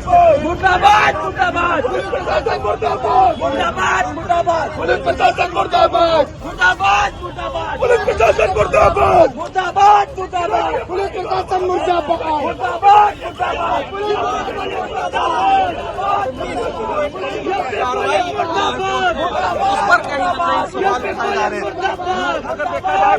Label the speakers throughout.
Speaker 1: मुर्दाबाद मुर्दाबाद पुलिस प्रशासन मुर्दाबाद मुर्दाबाद मुर्दाबाद पुलिस प्रशासन मुर्दाबाद मुर्दाबाद मुर्दाबाद पुलिस प्रशासन मुर्दाबाद मुर्दाबाद मुर्दाबाद पुलिस प्रशासन मुर्दाबाद मुर्दाबाद मुर्दाबाद पुलिस
Speaker 2: पर कहीं ना कहीं सवाल उठाए जा रहे हैं।
Speaker 1: अगर देखा जाए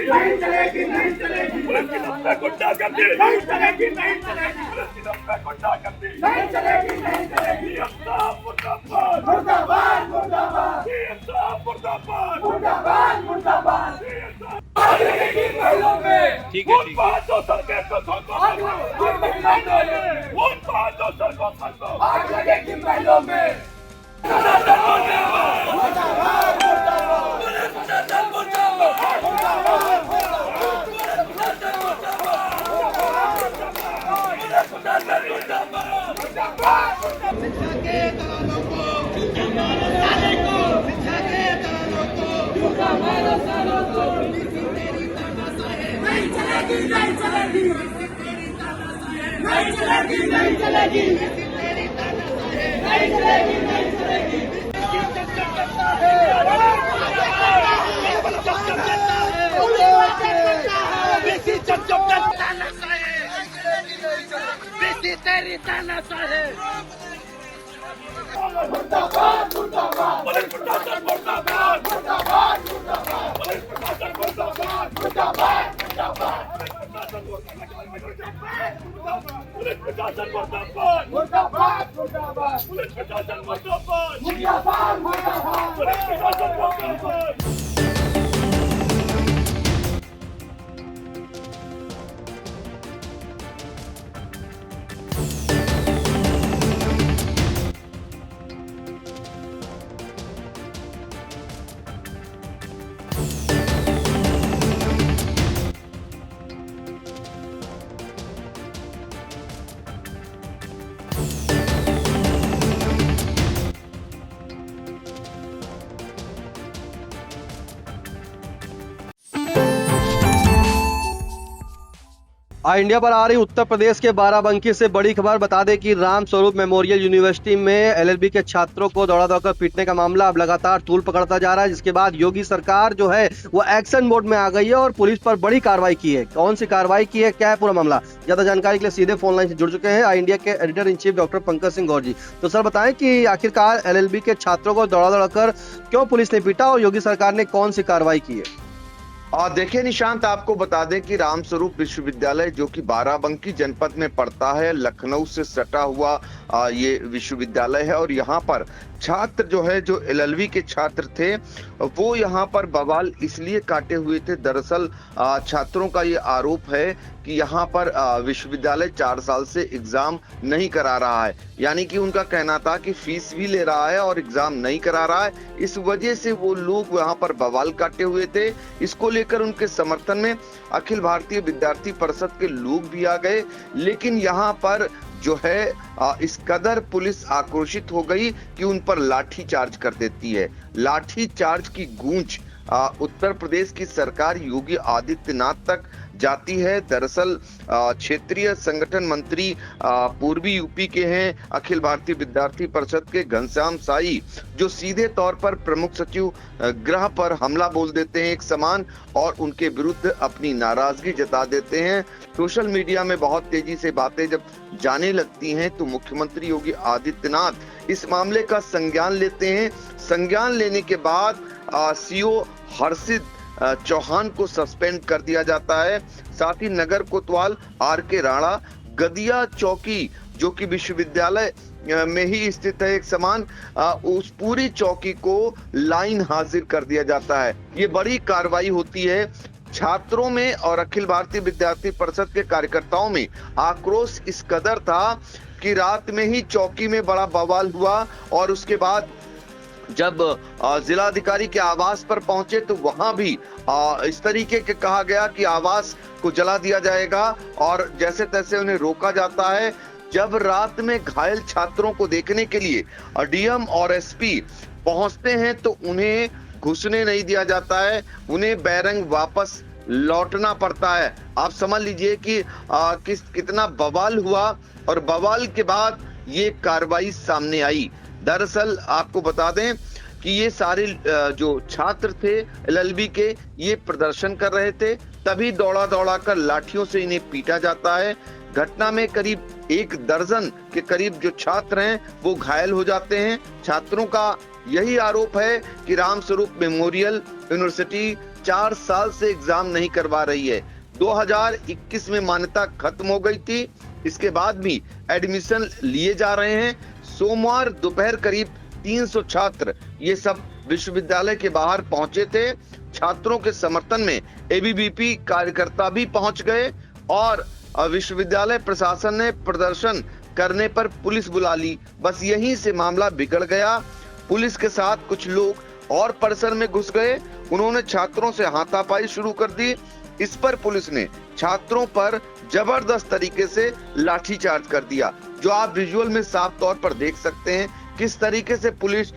Speaker 1: नहीं चलेगी नहीं चलेगी पुलिस की धमकी गुंडागर्दी नहीं चलेगी नहीं चलेगी पुलिस की धमकी गुंडागर्दी नहीं चलेगी नहीं चलेगी मुर्दाबाद मुर्दाबाद मुर्दाबाद मुर्दाबाद मुर्दाबाद मुर्दाबाद आग लगेगी महलों में ठीक है ठीक है तो सरकार को छोड़ो वो बात तो सरकार को आग लगेगी महलों में नहीं चलेगी नहीं चलेगी नहीं चलेगी नहीं चलेगी नहीं चलेगी तेरी तानाशाही है मुर्दाबाद मुर्दाबाद पुलिस प्रशासन मुर्दाबाद मुर्दाबाद मुर्दाबाद पुलिस प्रशासन मुर्दाबाद मुर्दाबाद मुर्दाबाद पुलिस प्रशासन मुर्दाबाद मुर्दाबाद मुर्दाबाद पुलिस प्रशासन मुर्दाबाद मुर्दाबाद मुर्दाबाद पुलिस प्रशासन मुर्दाबाद
Speaker 3: इंडिया पर आ रही उत्तर प्रदेश के बाराबंकी से बड़ी खबर। बता दें कि राम स्वरूप मेमोरियल यूनिवर्सिटी में एलएलबी के छात्रों को दौड़ा दौड़कर पीटने का मामला अब लगातार तूल पकड़ता जा रहा है, जिसके बाद योगी सरकार जो है वो एक्शन मोड में आ गई है और पुलिस पर बड़ी कार्रवाई की है। कौन सी कार्रवाई की है, क्या है पूरा मामला, ज्यादा जानकारी के लिए सीधे फोन लाइन से जुड़ चुके हैं इंडिया के editor in chief doctor Pankaj Singh Gaur ji. तो सर बताएं कि आखिरकार एलएलबी के छात्रों को दौड़ा दौड़ाकर क्यों पुलिस ने पीटा और योगी सरकार ने कौन सी कार्रवाई की है।
Speaker 4: देखिए निशांत, आपको बता दें कि रामस्वरूप विश्वविद्यालय जो कि बाराबंकी जनपद में पड़ता है, लखनऊ से सटा हुआ ये विश्वविद्यालय है और यहाँ पर छात्र जो है, जो एलएलबी के छात्र थे, वो यहाँ पर बवाल इसलिए काटे हुए थे। दरअसल छात्रों का ये आरोप है कि यहाँ पर विश्वविद्यालय 4 साल से एग्जाम नहीं करा रहा है, यानी कि उनका कहना था कि फीस भी ले रहा है और एग्जाम नहीं करा रहा है। इस वजह से वो लोग वहाँ पर बवाल काटे हुए थे। इसको लेकर उनके समर्थन में अखिल भारतीय विद्यार्थी परिषद के लोग भी आ गए, लेकिन यहाँ पर जो है इस कदर पुलिस आक्रोशित हो गई कि उन पर लाठी चार्ज कर देती है। लाठी चार्ज की गूंज उत्तर प्रदेश की सरकार योगी आदित्यनाथ तक जाती है। दरअसल क्षेत्रीय संगठन मंत्री पूर्वी यूपी के हैं अखिल भारतीय विद्यार्थी परिषद के घनश्याम साई, जो सीधे तौर पर प्रमुख सचिव गृह पर हमला बोल देते हैं एक समान, और उनके विरुद्ध अपनी नाराजगी जता देते हैं। सोशल मीडिया में बहुत तेजी से बातें जब जाने लगती हैं तो मुख्यमंत्री योगी आदित्यनाथ इस मामले का संज्ञान लेते हैं। संज्ञान लेने के बाद सीओ हर्षित चौहान को सस्पेंड कर दिया जाता है। साथ ही नगर कोतवाल RK राणा, गदिया चौकी जो कि विश्वविद्यालय में ही स्थित है एक समान, उस पूरी चौकी को लाइन हाजिर कर दिया जाता है। ये बड़ी कार्रवाई होती है। छात्रों में और अखिल भारतीय विद्यार्थी परिषद के कार्यकर्ताओं में आक्रोश इस कदर था कि रात में ही चौकी में बड़ा बवाल हुआ, और उसके बाद जब जिलाधिकारी के आवास पर पहुंचे तो वहां भी इस तरीके के कहा गया कि आवास को जला दिया जाएगा, और जैसे तैसे उन्हें रोका जाता है। जब रात में घायल छात्रों को देखने के लिए DM और SP पहुंचते हैं तो उन्हें घुसने नहीं दिया जाता है, उन्हें बैरंग वापस लौटना पड़ता है। आप समझ लीजिए कि कितना बवाल हुआ, और बवाल के बाद ये कार्रवाई सामने आई। दरअसल आपको बता दें कि ये सारे जो छात्र थे LLB के, ये प्रदर्शन कर रहे थे, तभी दौड़ा दौड़ा कर लाठियों से इन्हें पीटा जाता है। घटना में करीब 1 दर्जन के करीब जो छात्र हैं वो घायल हो जाते हैं। छात्रों का यही आरोप है कि रामस्वरूप मेमोरियल यूनिवर्सिटी 4 साल से एग्जाम नहीं करवा रही है। 2021 में मान्यता खत्म हो गई थी, इसके बाद भी एडमिशन लिए जा रहे हैं। सोमवार दोपहर करीब 300 छात्र ये सब विश्वविद्यालय के बाहर पहुंचे थे। छात्रों के समर्थन में ABVP कार्यकर्ता भी पहुंच गए, और विश्वविद्यालय प्रशासन ने प्रदर्शन करने पर पुलिस बुला ली। बस यहीं से मामला बिगड़ गया। पुलिस के साथ कुछ लोग और परिसर में घुस गए, उन्होंने छात्रों से हाथापाई शुरू कर दी। इस पर पुलिस ने छात्रों पर जबरदस्त तरीके से लाठीचार्ज कर दिया, जो आप विजुअल में साफ तौर पर देख सकते हैं किस तरीके से पुलिस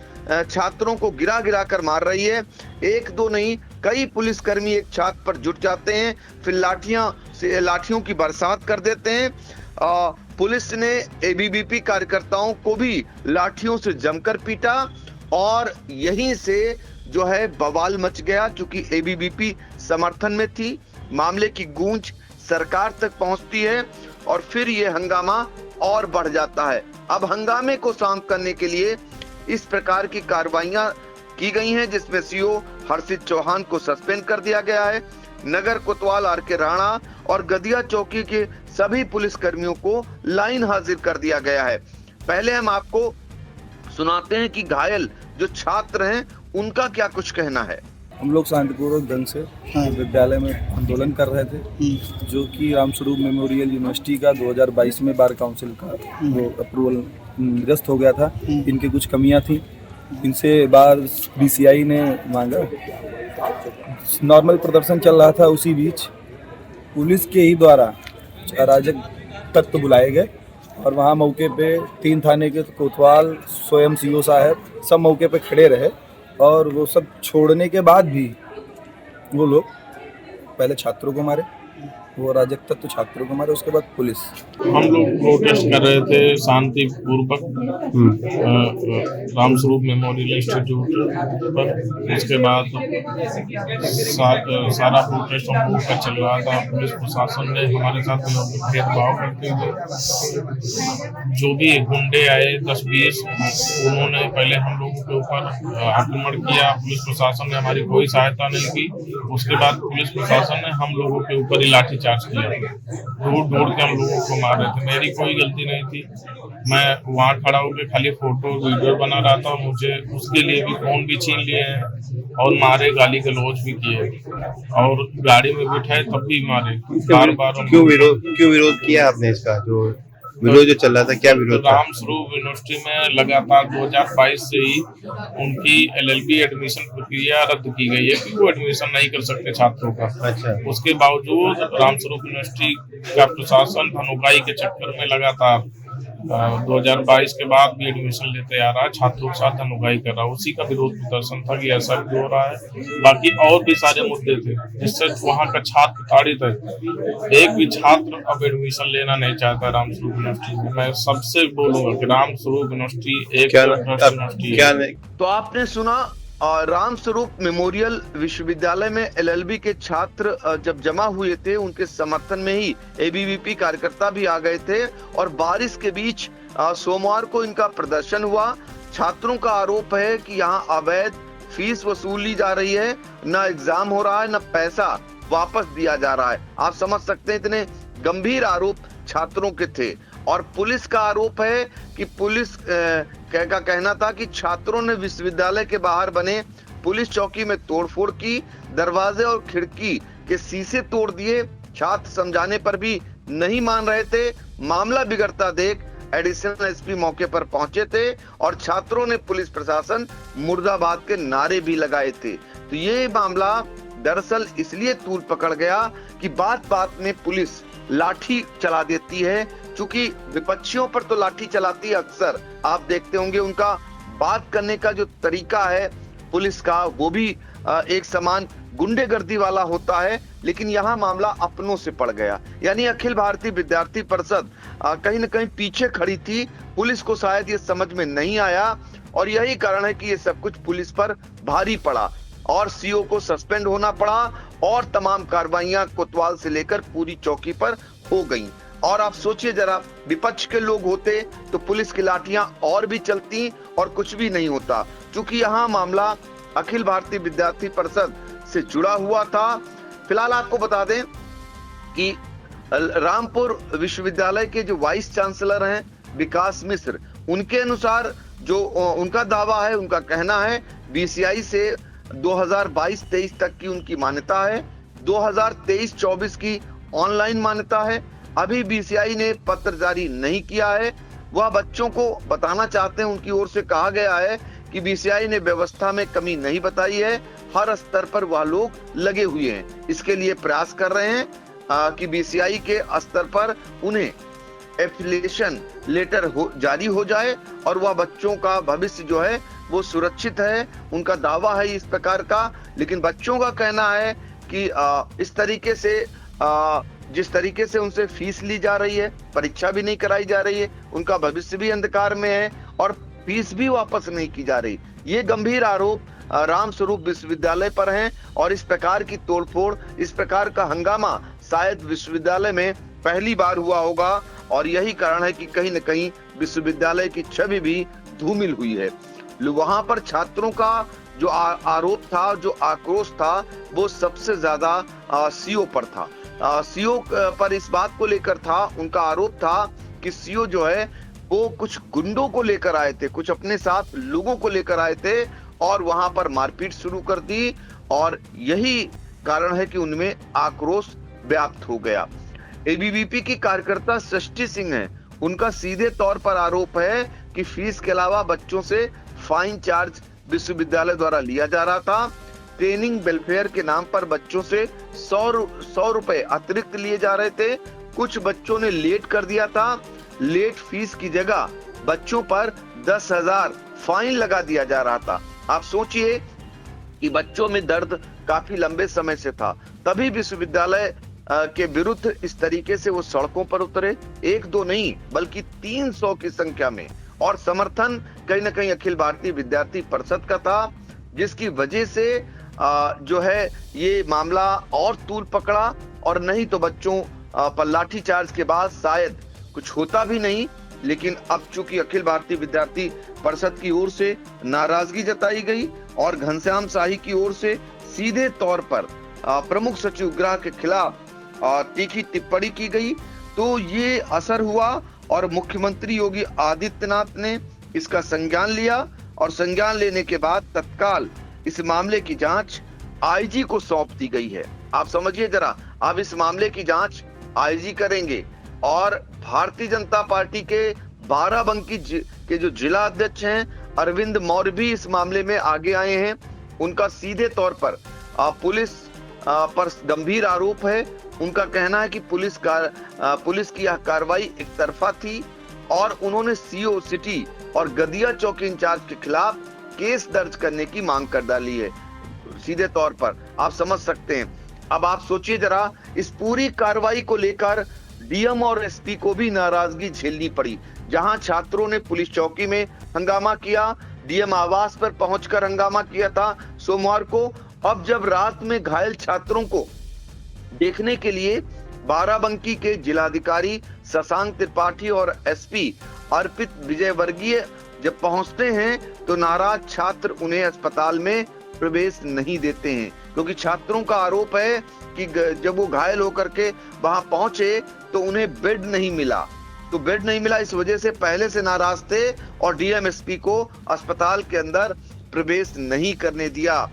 Speaker 4: छात्रों को गिरा गिरा कर मार रही है। एक दो नहीं, कई पुलिसकर्मी एक छात्र पर जुट जाते हैं, फिर लाठियों की बरसात कर देते हैं। पुलिस ने ABVP कार्यकर्ताओं को भी लाठियों से जमकर पीटा, और यहीं से जो है बवाल मच गया। चूंकि ABVP समर्थन में थी, मामले की गूंज सरकार तक पहुंचती है, और फिर ये हंगामा और बढ़ जाता है। अब हंगामे को शांत करने के लिए इस प्रकार की कार्रवाइयां की गई हैं, जिसमें CO हर्षित चौहान को सस्पेंड कर दिया गया है। नगर कोतवाल RK राणा और गदिया चौकी के सभी पुलिस कर्मियों को लाइन हाजिर कर दिया गया है। पहले हम आपको सुनाते हैं कि घायल जो छात्र हैं उनका क्या कुछ कहना है।
Speaker 5: हम लोग शांतिपूर्वक ढंग से विद्यालय में आंदोलन कर रहे थे, जो कि रामस्वरूप मेमोरियल यूनिवर्सिटी का 2022 में बार काउंसिल का वो अप्रूवल निरस्त हो गया था। इनके कुछ कमियां थी, इनसे बार BCI ने मांगा। नॉर्मल प्रदर्शन चल रहा था, उसी बीच पुलिस के ही द्वारा अराजक तत्व बुलाए गए, और वहाँ मौके पे 3 थाने के कोतवाल, स्वयं CO साहब सब मौके पे खड़े रहे, और वो सब छोड़ने के बाद भी वो लोग पहले छात्रों को मारे, वो अराजक तत्व छात्रों को मारे, उसके बाद पुलिस।
Speaker 6: हम लोग प्रोटेस्ट कर रहे थे शांतिपूर्वक रामस्वरूप मेमोरियल इंस्टीट्यूट पर। उसके बाद सारा प्रोटेस्ट हम लोग का चल रहा था। पुलिस प्रशासन ने हमारे साथ भेदभाव करते हुए जो भी गुंडे आए 10-20, उन्होंने पहले हम लोगों के ऊपर आक्रमण किया। पुलिस प्रशासन ने हमारी कोई सहायता नहीं की। उसके बाद पुलिस प्रशासन ने हम लोगों के ऊपर ही लाठी चार्ज किया, ढूंढ के हम लोगों को मार रहे थे। मेरी कोई गलती नहीं थी, मैं वहाँ खड़ा होकर खाली फोटो वीडियो बना रहा था। मुझे उसके लिए भी फोन भी छीन लिए हैं, और मारे, गाली गलौज भी किए, और गाड़ी में बिठाए तब भी मारे बार।
Speaker 7: क्यों विरोध किया आपने इसका? जो विरोध जो चल रहा था, क्या विरोध था?
Speaker 6: रामस्वरूप यूनिवर्सिटी में लगातार 2022 से ही उनकी LLB एडमिशन प्रक्रिया रद्द की गई है, कि वो एडमिशन नहीं कर सकते छात्रों का।
Speaker 7: अच्छा।
Speaker 6: उसके बावजूद रामस्वरूप यूनिवर्सिटी का प्रशासन धनोकाई के चक्कर में लगातार 2022 के बाद भी एडमिशन लेते आ रहा है, छात्रों के साथ धनुगाई कर रहा है। उसी का विरोध प्रदर्शन था कि ऐसा क्यों हो रहा है। बाकी और भी सारे मुद्दे थे जिससे वहाँ का छात्र ताड़ित है। एक भी छात्र अब एडमिशन लेना नहीं चाहता रामस्वरूप यूनिवर्सिटी में। मैं सबसे बोलूंगा कि रामस्वरूप यूनिवर्सिटी एक यूनिवर्सिटी है।
Speaker 4: तो आपने सुना, रामस्वरूप मेमोरियल विश्वविद्यालय में एलएलबी के छात्र जब जमा हुए थे, उनके समर्थन में ही एबीवीपी कार्यकर्ता भी आ गए थे और बारिश के बीच सोमवार को इनका प्रदर्शन हुआ। छात्रों का आरोप है कि यहाँ अवैध फीस वसूली जा रही है, न एग्जाम हो रहा है, न पैसा वापस दिया जा रहा है। आप समझ सकते हैं इतने गंभीर आरोप छात्रों के थे। और पुलिस का आरोप है कि पुलिस का कहना था कि छात्रों ने विश्वविद्यालय के बाहर बने पुलिस चौकी में तोड़फोड़ की, दरवाजे और खिड़की के शीशे तोड़ दिए। छात्र समझाने पर भी नहीं मान रहे थे। मामला बिगड़ता देख एडिशनल एसपी मौके पर पहुंचे थे और छात्रों ने पुलिस प्रशासन मुर्दाबाद के नारे भी लगाए थे। तो ये मामला दरअसल इसलिए तूल पकड़ गया कि बात बात में पुलिस लाठी चला देती है। चूंकि विपक्षियों पर तो लाठी चलाती है अक्सर, आप देखते होंगे उनका बात करने का जो तरीका है पुलिस का, वो भी एक समान गुंडेगर्दी वाला होता है। लेकिन यहाँ मामला अपनों से पड़ गया, यानी अखिल भारतीय विद्यार्थी परिषद कहीं न कहीं पीछे खड़ी थी। पुलिस को शायद ये समझ में नहीं आया और यही कारण है कि ये सब कुछ पुलिस पर भारी पड़ा और सीओ को सस्पेंड होना पड़ा और तमाम कार्रवाइयां कोतवाल से लेकर पूरी चौकी पर हो गईं। और आप सोचिए जरा, विपक्ष के लोग होते तो पुलिस की लाठियां और भी चलती और कुछ भी नहीं होता। क्योंकि यहाँ मामला अखिल भारतीय विद्यार्थी परिषद से जुड़ा हुआ था। फिलहाल आपको बता दें कि रामपुर विश्वविद्यालय के जो वाइस चांसलर हैं विकास मिश्र, उनके अनुसार जो उनका दावा है, उनका कहना है बीसीआई से 2022-23 तक की उनकी मान्यता है, 2023-24 की ऑनलाइन मान्यता है। अभी बीसीआई ने पत्र जारी नहीं किया है। वह बच्चों को बताना चाहते हैं, उनकी ओर से कहा गया है कि बीसीआई ने व्यवस्था में कमी नहीं बताई है, हर स्तर पर वह लोग लगे हुए हैं। इसके लिए प्रयास कर रहे हैं कि बीसीआई के स्तर पर उन्हें एफिलिएशन लेटर जारी हो जाए और वह बच्चों का भविष्य जो है वो सुरक्षित है। उनका दावा है इस प्रकार का। लेकिन बच्चों का कहना है कि इस तरीके से जिस तरीके से उनसे फीस ली जा रही है, परीक्षा भी नहीं कराई जा रही है, उनका भविष्य भी अंधकार में है और फीस भी वापस नहीं की जा रही। ये गंभीर आरोप रामस्वरूप विश्वविद्यालय पर हैं और इस प्रकार की तोड़फोड़, इस प्रकार का हंगामा शायद विश्वविद्यालय में पहली बार हुआ होगा और यही कारण है कि कहीं न कहीं विश्वविद्यालय की छवि भी धूमिल हुई है। वहां पर छात्रों का जो आरोप था, जो आक्रोश था, वो सबसे ज्यादा सीओ पर था। सीओ पर इस बात को लेकर था, उनका आरोप था कि सीओ जो है वो कुछ गुंडों को लेकर आए थे, कुछ अपने साथ लोगों को लेकर आए थे और वहां पर मारपीट शुरू कर दी और यही कारण है कि उनमें आक्रोश व्याप्त हो गया। एबीवीपी की कार्यकर्ता सृष्टि सिंह है, उनका सीधे तौर पर आरोप है कि फीस के अलावा बच्चों से फाइन चार्ज विश्वविद्यालय द्वारा लिया जा रहा था। ट्रेनिंग वेलफेयर के नाम पर बच्चों से 100 रुपए अतिरिक्त लिए जा रहे थे। कुछ बच्चों ने लेट कर दिया था। लेट फीस की जगह बच्चों पर 10,000 फाइन लगा दिया जा रहा था। आप सोचिए कि बच्चों में दर्द काफी लंबे समय से था, तभी विश्वविद्यालय के विरुद्ध इस तरीके से वो सड़कों पर उतरे। एक दो नहीं बल्कि 300 की संख्या में। और समर्थन कहीं न कहीं अखिल भारतीय विद्यार्थी परिषद का था, जिसकी वजह से जो है ये मामला और तूल पकड़ा और नहीं तो बच्चों पर लाठीचार्ज के बाद शायद कुछ होता भी नहीं। लेकिन अब चूंकि अखिल भारतीय विद्यार्थी परिषद की ओर से नाराजगी जताई गई और घनश्याम शाही की ओर से सीधे तौर पर प्रमुख सचिव गृह के खिलाफ तीखी टिप्पणी की गई, तो ये असर हुआ और मुख्यमंत्री योगी आदित्यनाथ ने इसका संज्ञान लिया और संज्ञान लेने के बाद तत्काल इस मामले की जांच आईजी को सौंप दी गई है। आप समझिए जरा, अब इस मामले की जांच आईजी करेंगे और भारतीय जनता पार्टी के बाराबंकी के जो जिला अध्यक्ष हैं अरविंद मौर्य भी इस मामले में आगे आए हैं। उनका सीधे तौर पर पुलिस पर गंभीर आरोप है। उनका कहना है कि पुलिस की यह कार्रवाई एक तरफा थी और उन्होंने सीओ सिटी और गदिया चौकी इंचार्ज के खिलाफ केस दर्ज करने की मांग कर डाली है। सीधे तौर पर आप समझ सकते हैं। अब आप सोचिए जरा, इस पूरी कार्रवाई को लेकर डीएम और एसपी को भी नाराजगी झेलनी पड़ी। जहां छात्रों ने पुलिस चौकी में हंगामा किया, डीएम आवास पर पहुंचकर हंगामा किया था सोमवार को। अब जब रात में घायल छात्रों को देखने के लिए बाराबंकी के जिलाधिकारी शशांक त्रिपाठी और एसपी अर्पित विजयवर्गीय जब पहुंचते हैं तो नाराज छात्र उन्हें अस्पताल में प्रवेश नहीं देते हैं, क्योंकि छात्रों का आरोप है कि जब वो घायल होकर के वहां पहुंचे तो उन्हें बेड नहीं मिला। तो बेड नहीं मिला, इस वजह से पहले से नाराज थे और डीएम एसपी को अस्पताल के अंदर प्रवेश नहीं करने दिया।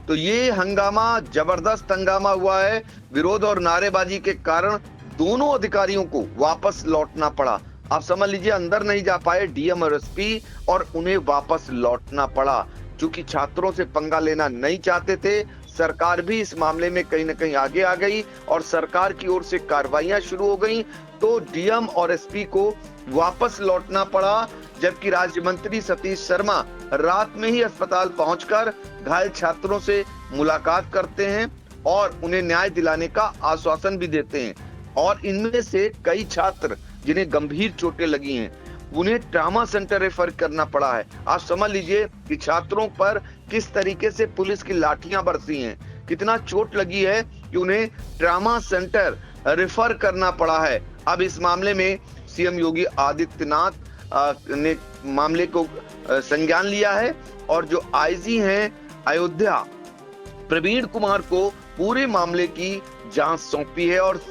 Speaker 4: तो ये हंगामा, जबरदस्त हंगामा हुआ है। विरोध और नारेबाजी के कारण दोनों अधिकारियों को वापस लौटना पड़ा। आप समझ लीजिए, अंदर नहीं जा पाए डीएम और एसपी और उन्हें वापस लौटना पड़ा। क्योंकि छात्रों से पंगा लेना नहीं चाहते थे, सरकार भी इस मामले में कहीं न कहीं आगे आ गई और सरकार की ओर से कार्रवाइयां शुरू हो गई। तो डीएम और एसपी को वापस लौटना पड़ा, जबकि राज्य मंत्री सतीश शर्मा रात में ही अस्पताल पहुंचकर घायल छात्रों से मुलाकात करते हैं और उन्हें न्याय दिलाने का आश्वासन भी देते हैं। और इनमें से कई छात्र जिन्हें गंभीर चोटें लगी हैं, उन्हें ट्रामा सेंटर रेफर करना पड़ा है। आप समझ लीजिए कि छात्रों पर किस तरीके से पुलिस की लाठियां बरसी हैं, कितना चोट लगी है कि उन्हें ट्रामा सेंटर रेफर करना पड़ा है। अब इस मामले में सीएम योगी आदित्यनाथ ने मामले को संज्ञान लिया है और जो आईजी हैं अयोध्या प्रवीण कुमार को पूरे मामले की जांच सौंपी है और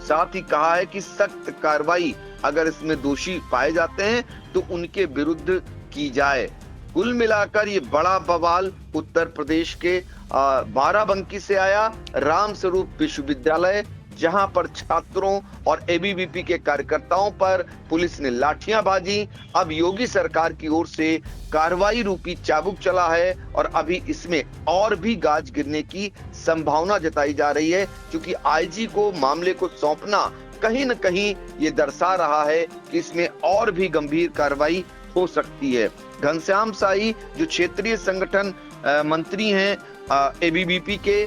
Speaker 4: साथ ही कहा है कि सख्त कार्रवाई अगर इसमें दोषी पाए जाते हैं तो उनके विरुद्ध की जाए। कुल मिलाकर ये बड़ा बवाल उत्तर प्रदेश के बाराबंकी से आया। रामस्वरूप विश्वविद्यालय, जहां पर छात्रों और एबीवीपी के कार्यकर्ताओं पर पुलिस ने लाठियां बाजी। अब योगी सरकार की ओर से कार्रवाई रूपी चाबुक चला है और अभी इसमें और भी गाज गिरने की संभावना जताई जा रही है, क्योंकि आईजी को मामले को सौंपना कहीं न कहीं ये दर्शा रहा है कि इसमें और भी गंभीर कार्रवाई हो सकती है। घनश्याम साई जो क्षेत्रीय संगठन मंत्री हैं एबीवीपी के,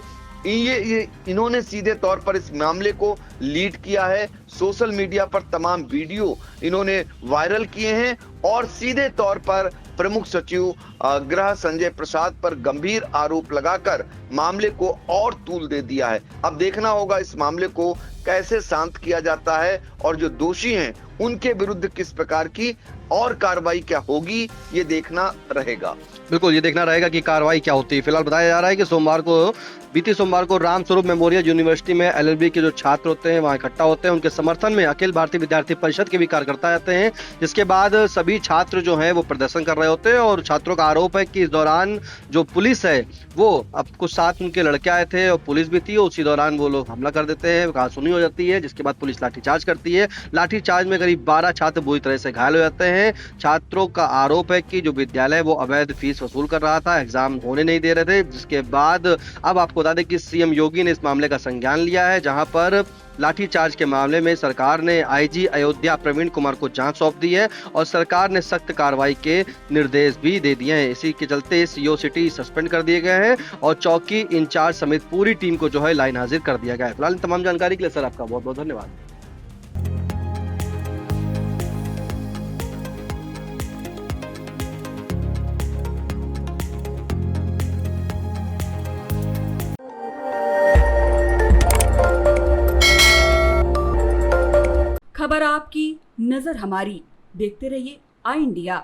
Speaker 4: इन्होंने सीधे तौर पर इस मामले को लीड किया है। सोशल मीडिया पर तमाम वीडियो इन्होंने वायरल किए हैं और सीधे तौर पर प्रमुख सचिव गृह संजय प्रसाद पर गंभीर आरोप लगाकर मामले को और तूल दे दिया है। अब देखना होगा इस मामले को कैसे शांत किया जाता है और जो दोषी हैं उनके विरुद्ध किस प्रकार की और कार्रवाई क्या होगी, ये देखना रहेगा।
Speaker 3: बिल्कुल, ये देखना रहेगा कि कार्रवाई क्या होती है। फिलहाल बताया जा रहा है कि बीती सोमवार को रामस्वरूप मेमोरियल यूनिवर्सिटी में एलएलबी के जो छात्र होते हैं वहां इकट्ठा होते हैं। उनके समर्थन में अखिल भारतीय विद्यार्थी परिषद के भी कार्यकर्ता आते हैं, जिसके बाद सभी छात्र जो हैं वो प्रदर्शन कर रहे होते हैं और छात्रों का आरोप है कि इस दौरान जो पुलिस है वो, अब कुछ साथ उनके लड़के आए थे और पुलिस भी थी, उसी दौरान वो लोग हमला कर देते हैं, कहासुनी हो जाती है, जिसके बाद पुलिस लाठीचार्ज करती है। लाठीचार्ज में करीब 12 छात्र बुरी तरह से घायल हो जाते हैं। छात्रों का आरोप है कि जो विद्यालय वो अवैध फीस वसूल कर रहा था, एग्जाम होने नहीं दे रहे थे, जिसके बाद अब आपको बता दें कि सीएम योगी ने इस मामले का संज्ञान लिया है, जहां पर लाठीचार्ज के मामले में सरकार ने आईजी अयोध्या प्रवीण कुमार को जांच सौंप दी है और सरकार ने सख्त कार्रवाई के निर्देश भी दे दिए हैं। इसी के चलते सीओ सिटी सस्पेंड कर दिए गए हैं और चौकी इंचार्ज समेत पूरी टीम को जो है लाइन हाजिर कर दिया गया है। फिलहाल तमाम जानकारी के लिए सर आपका बहुत बहुत धन्यवाद।
Speaker 8: खबर आपकी, नजर हमारी। देखते रहिए आई इंडिया।